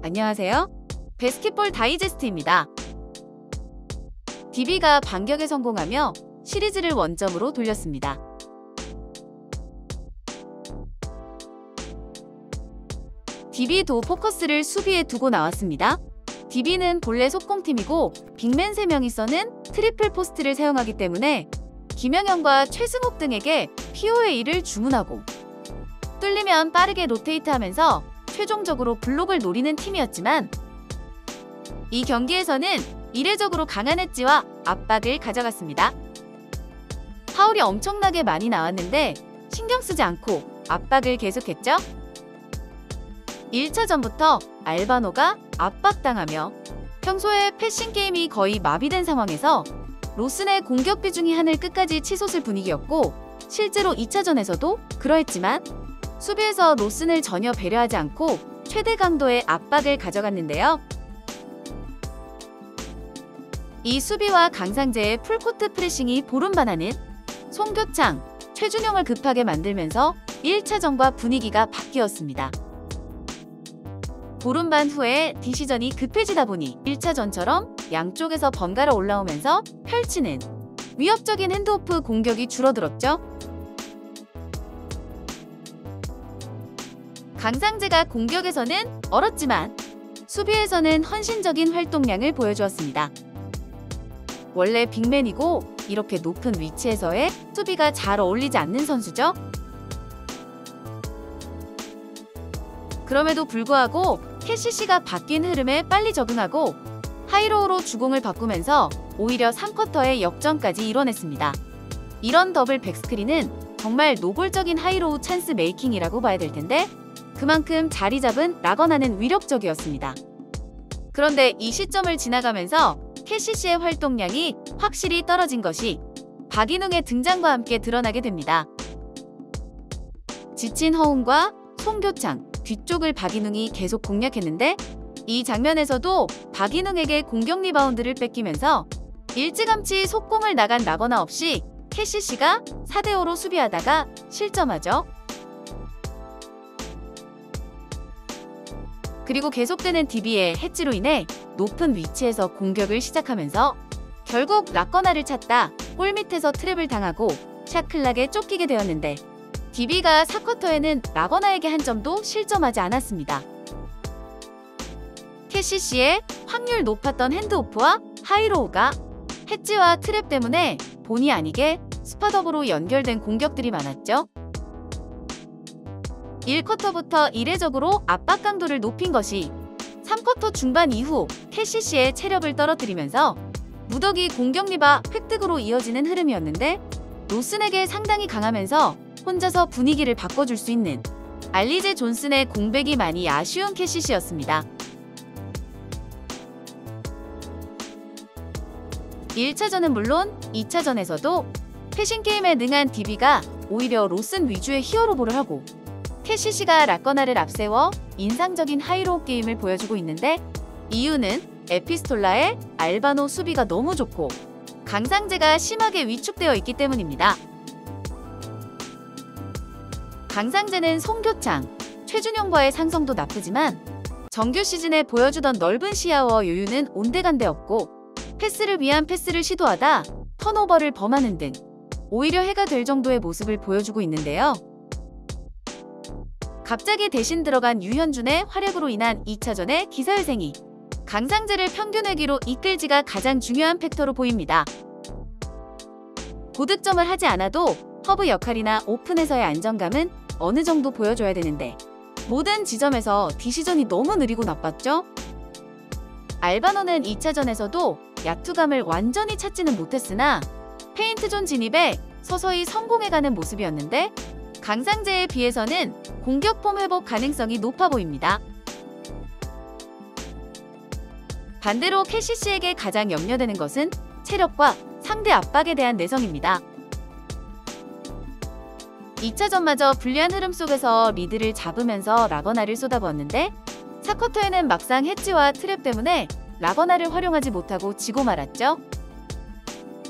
안녕하세요. 배스킷볼 다이제스트입니다. DB가 반격에 성공하며 시리즈를 원점으로 돌렸습니다. DB도 포커스를 수비에 두고 나왔습니다. DB는 본래 속공팀이고 빅맨 3명이 써는 트리플 포스트를 사용하기 때문에 김영현과 최승욱 등에게 POA를 주문하고 뚫리면 빠르게 로테이트하면서 최종적으로 블록을 노리는 팀이었지만 이 경기에서는 이례적으로 강한 엣지와 압박을 가져갔습니다. 파울이 엄청나게 많이 나왔는데 신경 쓰지 않고 압박을 계속했죠. 1차전부터 알바노가 압박당하며 평소에 패싱 게임이 거의 마비된 상황에서 로슨의 공격 비중이 하늘 끝까지 치솟을 분위기였고 실제로 2차전에서도 그러했지만 수비에서 로슨을 전혀 배려하지 않고 최대 강도의 압박을 가져갔는데요. 이 수비와 강상재의 풀코트 프레싱이 보름반하는 송교창, 최준용을 급하게 만들면서 1차전과 분위기가 바뀌었습니다. 보름반 후에 디시전이 급해지다 보니 1차전처럼 양쪽에서 번갈아 올라오면서 펼치는 위협적인 핸드오프 공격이 줄어들었죠. 강상재가 공격에서는 얼었지만 수비에서는 헌신적인 활동량을 보여주었습니다. 원래 빅맨이고 이렇게 높은 위치에서의 수비가 잘 어울리지 않는 선수죠. 그럼에도 불구하고 KCC가 바뀐 흐름에 빨리 적응하고 하이로우로 주공을 바꾸면서 오히려 3쿼터에 역전까지 이뤄냈습니다. 이런 더블 백스크린은 정말 노골적인 하이로우 찬스 메이킹이라고 봐야 될 텐데 그만큼 자리 잡은 라거나는 위력적이었습니다. 그런데 이 시점을 지나가면서 KCC의 활동량이 확실히 떨어진 것이 박인웅의 등장과 함께 드러나게 됩니다. 지친 허웅과 송교창, 뒤쪽을 박인웅이 계속 공략했는데 이 장면에서도 박인웅에게 공격 리바운드를 뺏기면서 일찌감치 속공을 나간 라거나 없이 KCC가 4대5로 수비하다가 실점하죠. 그리고 계속되는 DB의 해치로 인해 높은 위치에서 공격을 시작하면서 결국 라거나를 찾다 골 밑에서 트랩을 당하고 샤클락에 쫓기게 되었는데 DB가 4쿼터에는 라거나에게 한 점도 실점하지 않았습니다. KCC의 확률 높았던 핸드오프와 하이로우가 해치와 트랩 때문에 본의 아니게 스팟업으로 연결된 공격들이 많았죠. 1쿼터부터 이례적으로 압박 강도를 높인 것이 3쿼터 중반 이후 KCC의 체력을 떨어뜨리면서 무더기 공격 리바 획득으로 이어지는 흐름이었는데 로슨에게 상당히 강하면서 혼자서 분위기를 바꿔줄 수 있는 알리제 존슨의 공백이 많이 아쉬운 KCC였습니다. 1차전은 물론 2차전에서도 패싱 게임에 능한 DB가 오히려 로슨 위주의 히어로볼을 하고 KCC가 라거나를 앞세워 인상적인 하이로우 게임을 보여주고 있는데 이유는 에피스톨라의 알바노 수비가 너무 좋고 강상재가 심하게 위축되어 있기 때문입니다. 강상재는 송교창, 최준용과의 상성도 나쁘지만 정규 시즌에 보여주던 넓은 시야와 여유는 온데간데 없고 패스를 위한 패스를 시도하다 턴오버를 범하는 등 오히려 해가 될 정도의 모습을 보여주고 있는데요. 갑자기 대신 들어간 유현준의 활약으로 인한 2차전의 기사회생이 강상재를 평균 회기로 이끌지가 가장 중요한 팩터로 보입니다. 고득점을 하지 않아도 허브 역할이나 오픈에서의 안정감은 어느 정도 보여줘야 되는데 모든 지점에서 디시전이 너무 느리고 나빴죠? 알바노는 2차전에서도 야투감을 완전히 찾지는 못했으나 페인트존 진입에 서서히 성공해가는 모습이었는데 강상재에 비해서는 공격폼 회복 가능성이 높아 보입니다. 반대로 KCC에게 가장 염려되는 것은 체력과 상대 압박에 대한 내성입니다. 2차전마저 불리한 흐름 속에서 리드를 잡으면서 라거나를 쏟아부었는데 4쿼터에는 막상 해치와 트랩 때문에 라거나를 활용하지 못하고 지고 말았죠.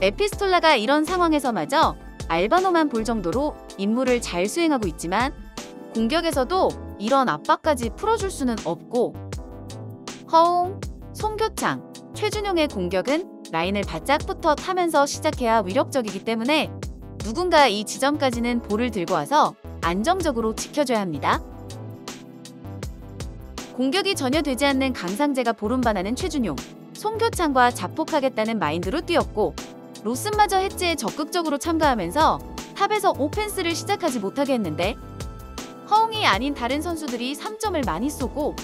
에피스톨라가 이런 상황에서마저 알바노만 볼 정도로 임무를 잘 수행하고 있지만 공격에서도 이런 압박까지 풀어줄 수는 없고 허웅, 송교창, 최준용의 공격은 라인을 바짝부터 타면서 시작해야 위력적이기 때문에 누군가 이 지점까지는 볼을 들고 와서 안정적으로 지켜줘야 합니다. 공격이 전혀 되지 않는 강상재가 볼운반하는 최준용, 송교창과 자폭하겠다는 마인드로 뛰었고 로슨마저 해지에 적극적으로 참가하면서 탑에서 오펜스를 시작하지 못하게 했는데 허웅이 아닌 다른 선수들이 3점을 많이 쏘고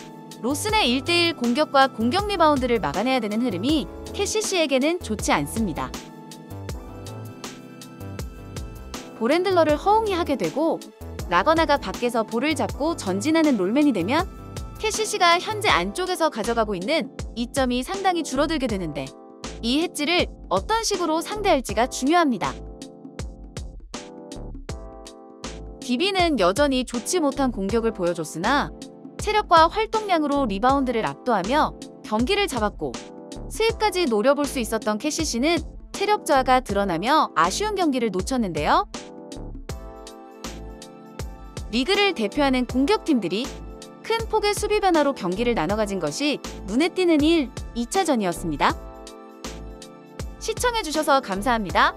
로슨의 1대1 공격과 공격 리바운드를 막아내야 되는 흐름이 KCC에게는 좋지 않습니다. 볼핸들러를 허웅이 하게 되고 라거나가 밖에서 볼을 잡고 전진하는 롤맨이 되면 KCC가 현재 안쪽에서 가져가고 있는 2점이 상당히 줄어들게 되는데 이 해지를 어떤 식으로 상대할지가 중요합니다. DB는 여전히 좋지 못한 공격을 보여줬으나 체력과 활동량으로 리바운드를 압도하며 경기를 잡았고 스윕까지 노려볼 수 있었던 KCC는 체력 저하가 드러나며 아쉬운 경기를 놓쳤는데요. 리그를 대표하는 공격팀들이 큰 폭의 수비 변화로 경기를 나눠 가진 것이 눈에 띄는 2차전이었습니다. 시청해주셔서 감사합니다.